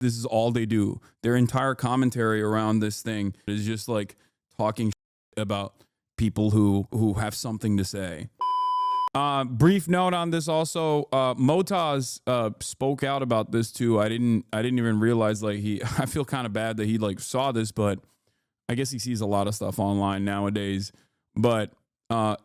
This is all they do. Their entire commentary around this thing is just like talking about people who have something to say. Brief note on this also, Motaz spoke out about this too. I didn't even realize, like, I feel kind of bad that he like saw this, but I guess he sees a lot of stuff online nowadays. But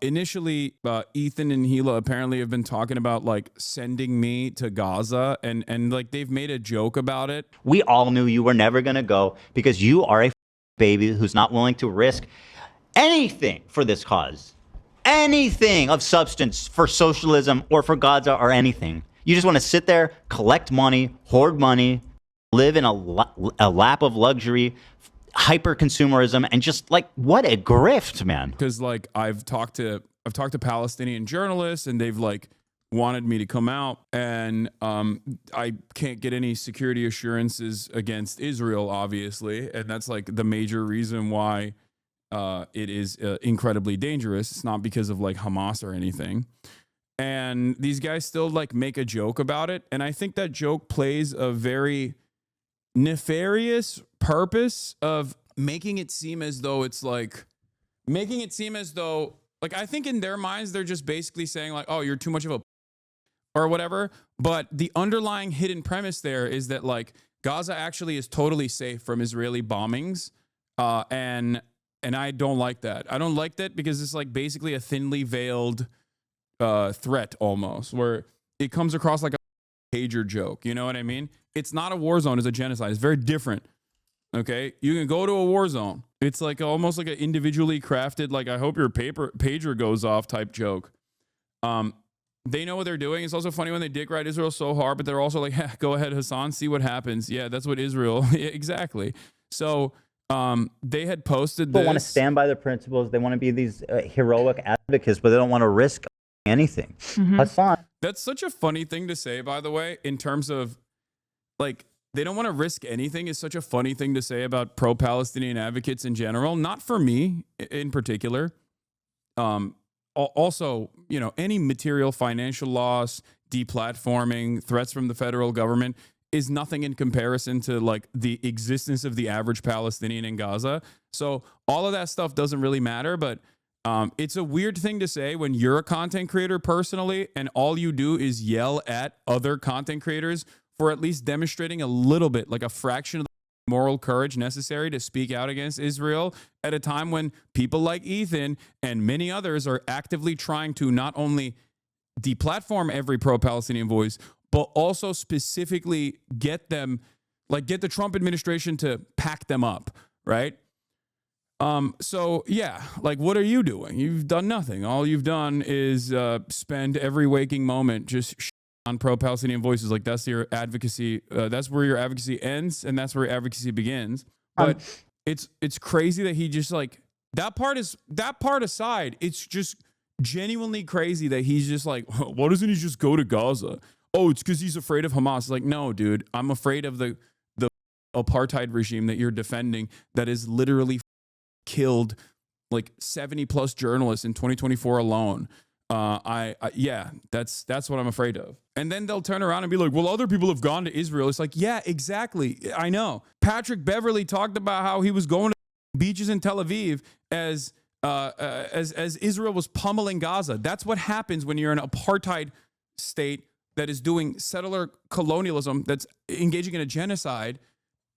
initially, Ethan and Hila apparently have been talking about like sending me to Gaza, and like they've made a joke about it. We all knew you were never going to go because you are a baby who's not willing to risk anything for this cause. Anything of substance for socialism or for Gaza or anything. You just want to sit there, collect money, hoard money, live in a lap of luxury, hyper consumerism, and just like, what a grift, man. Because like I've talked to Palestinian journalists, and they've like wanted me to come out, and I can't get any security assurances against Israel, obviously, and that's like the major reason why it is incredibly dangerous. It's not because of like Hamas or anything. And these guys still like make a joke about it. And I think that joke plays a very nefarious purpose of making it seem as though I think in their minds, they're just basically saying like, oh, you're too much of a or whatever. But the underlying hidden premise there is that like Gaza actually is totally safe from Israeli bombings. And I don't like that. I don't like that because it's like basically a thinly veiled threat almost, where it comes across like a pager joke. You know what I mean? It's not a war zone, it's a genocide. It's very different. Okay? You can go to a war zone. It's like almost like an individually crafted, like, I hope your pager goes off type joke. They know what they're doing. It's also funny when they dick ride Israel so hard, but they're also like, go ahead, Hassan, see what happens. Yeah, that's what Israel, exactly. So they had posted this. People want to stand by their principles. They want to be these heroic advocates, but they don't want to risk anything. Hassan. That's such a funny thing to say, by the way, in terms of like, they don't want to risk anything is such a funny thing to say about pro-Palestinian advocates in general. Not for me in particular. Also, you know, any material financial loss, deplatforming, threats from the federal government is nothing in comparison to like the existence of the average Palestinian in Gaza. So all of that stuff doesn't really matter, but it's a weird thing to say when you're a content creator personally, and all you do is yell at other content creators for at least demonstrating a little bit, like a fraction of the moral courage necessary to speak out against Israel at a time when people like Ethan and many others are actively trying to not only deplatform every pro-Palestinian voice, but also specifically get them, like get the Trump administration to pack them up, right? So yeah, like what are you doing? You've done nothing. All you've done is spend every waking moment just on pro-Palestinian voices. Like that's your advocacy. That's where your advocacy ends, and that's where your advocacy begins. But it's crazy that he just like that part aside. It's just genuinely crazy that he's just like, why doesn't he just go to Gaza? Oh, it's because he's afraid of Hamas. It's like, no, dude, I'm afraid of the apartheid regime that you're defending that is literally killed like 70 plus journalists in 2024 alone. Yeah, that's what I'm afraid of. And then they'll turn around and be like, well, other people have gone to Israel. It's like, yeah, exactly. I know. Patrick Beverly talked about how he was going to beaches in Tel Aviv as Israel was pummeling Gaza. That's what happens when you're an apartheid state that is doing settler colonialism, that's engaging in a genocide.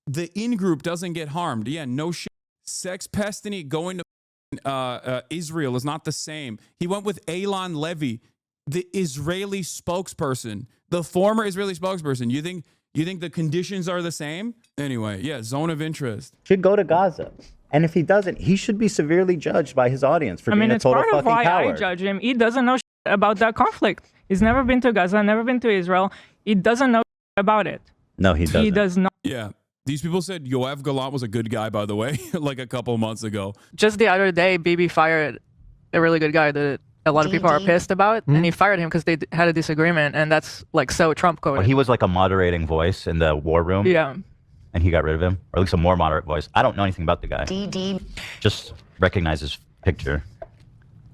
The in-group doesn't get harmed. Yeah, no shit. Sex Pestany going to Israel is not the same. He went with Eilon Levy, the Israeli spokesperson, the former Israeli spokesperson. You think the conditions are the same? Anyway, yeah, zone of interest. Should go to Gaza. And if he doesn't, he should be severely judged by his audience for being a total fucking coward. I mean, it's part of why I judge him. He doesn't know about that conflict. He's never been to Gaza, never been to Israel. He doesn't know about it. No, he doesn't. He does not. Yeah. These people said Yoav Gallant was a good guy, by the way, like a couple months ago. Just the other day, Bibi fired a really good guy that a lot of people are pissed about, and he fired him because they had a disagreement, and that's like so Trump coded. Well, he was like a moderating voice in the war room. Yeah. And he got rid of him, or at least a more moderate voice. I don't know anything about the guy. Just recognize his picture.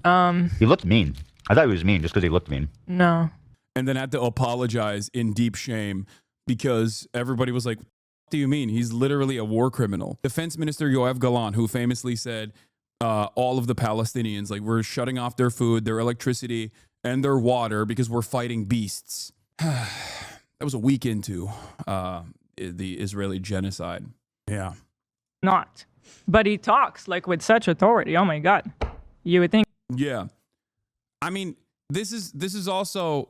He looked mean. I thought he was mean just because he looked mean. No. And then had to apologize in deep shame because everybody was like, do you mean? He's literally a war criminal. Defense Minister Yoav Galan, who famously said all of the Palestinians, like, we're shutting off their food, their electricity, and their water because we're fighting beasts. That was a week into the Israeli genocide. Yeah. Not. But he talks like with such authority. Oh my God. You would think. Yeah. I mean, this is also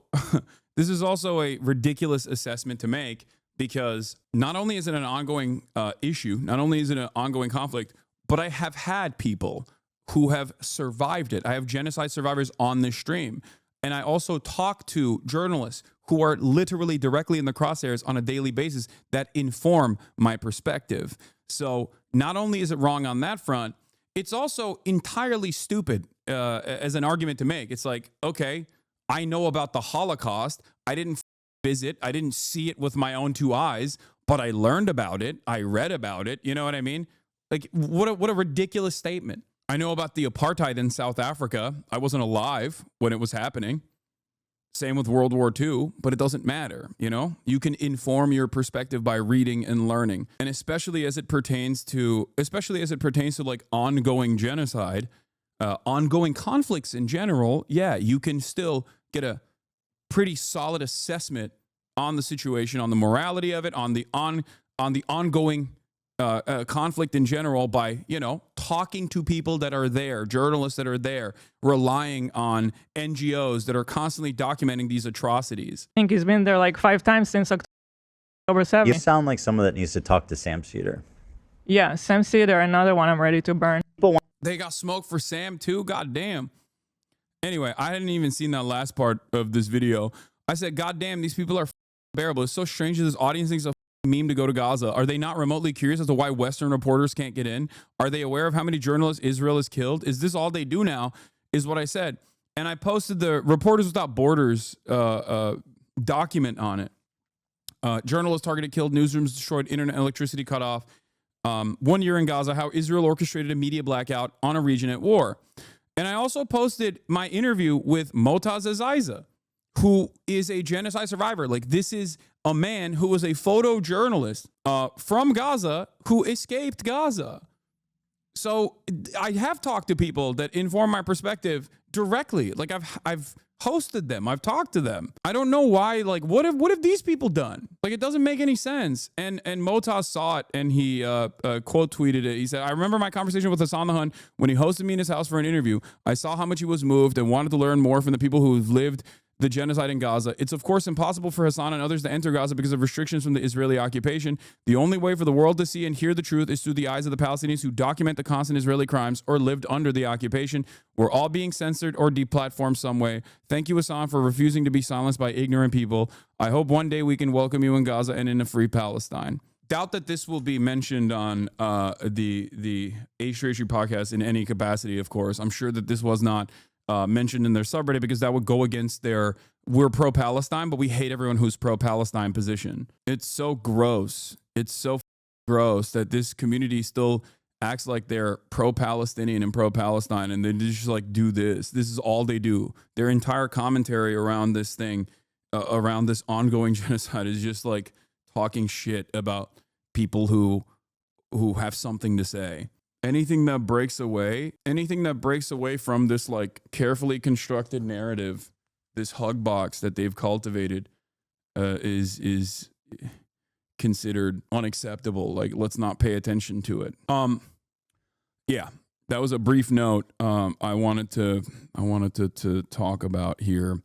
this is also a ridiculous assessment to make, because not only is it an ongoing issue, not only is it an ongoing conflict, but I have had people who have survived it. I have genocide survivors on this stream. And I also talk to journalists who are literally directly in the crosshairs on a daily basis that inform my perspective. So not only is it wrong on that front, it's also entirely stupid as an argument to make. It's like, okay, I know about the Holocaust. I didn't visit. I didn't see it with my own two eyes, but I learned about it. I read about it. You know what I mean? Like, what a ridiculous statement. I know about the apartheid in South Africa. I wasn't alive when it was happening. Same with World War II, but it doesn't matter, you know? You can inform your perspective by reading and learning. And especially as it pertains to like ongoing genocide, ongoing conflicts in general, yeah, you can still get a pretty solid assessment on the situation, on the morality of it, on the ongoing conflict in general by, you know, talking to people that are there, journalists that are there, relying on NGOs that are constantly documenting these atrocities. I think he's been there like 5 times since October 7th. You sound like someone that needs to talk to Sam Cedar. Yeah, Sam Cedar, another one I'm ready to burn. They got smoke for Sam too? God damn. Anyway, I hadn't even seen that last part of this video. I said, God damn, these people are unbearable. It's so strange that this audience thinks it's a meme to go to Gaza. Are they not remotely curious as to why Western reporters can't get in? Are they aware of how many journalists Israel has killed? Is this all they do now? Is what I said. And I posted the Reporters Without Borders document on it. Journalists targeted, killed, newsrooms destroyed, internet and electricity cut off. 1 year in Gaza, how Israel orchestrated a media blackout on a region at war. And I also posted my interview with Motaz Azaiza, who is a genocide survivor. Like, this is a man who was a photojournalist from Gaza who escaped Gaza. So I have talked to people that inform my perspective directly. Like, I've hosted them. I've talked to them. I don't know why. Like, what have these people done? Like, it doesn't make any sense. And Motaz saw it, and he quote tweeted it. He said, I remember my conversation with Hassan when he hosted me in his house for an interview. I saw how much he was moved and wanted to learn more from the people who have lived the genocide in Gaza. It's of course impossible for Hassan and others to enter Gaza because of restrictions from the Israeli occupation. The only way for the world to see and hear the truth is through the eyes of the Palestinians who document the constant Israeli crimes or lived under the occupation. We're all being censored or deplatformed some way. Thank you, Hassan, for refusing to be silenced by ignorant people. I hope one day we can welcome you in Gaza and in a free Palestine. Doubt that this will be mentioned on the H3H3 podcast in any capacity, of course. I'm sure that this was not mentioned in their subreddit because that would go against their we're pro-Palestine, but we hate everyone who's pro-Palestine position. It's so gross. It's so gross that this community still acts like they're pro-Palestinian and pro-Palestine, and they just like do this. This is all they do. Their entire commentary around this thing, around this ongoing genocide, is just like talking shit about people who have something to say. Anything that breaks away from this like carefully constructed narrative, this hug box that they've cultivated, is considered unacceptable. Like, let's not pay attention to it. Yeah, that was a brief note I wanted to talk about here.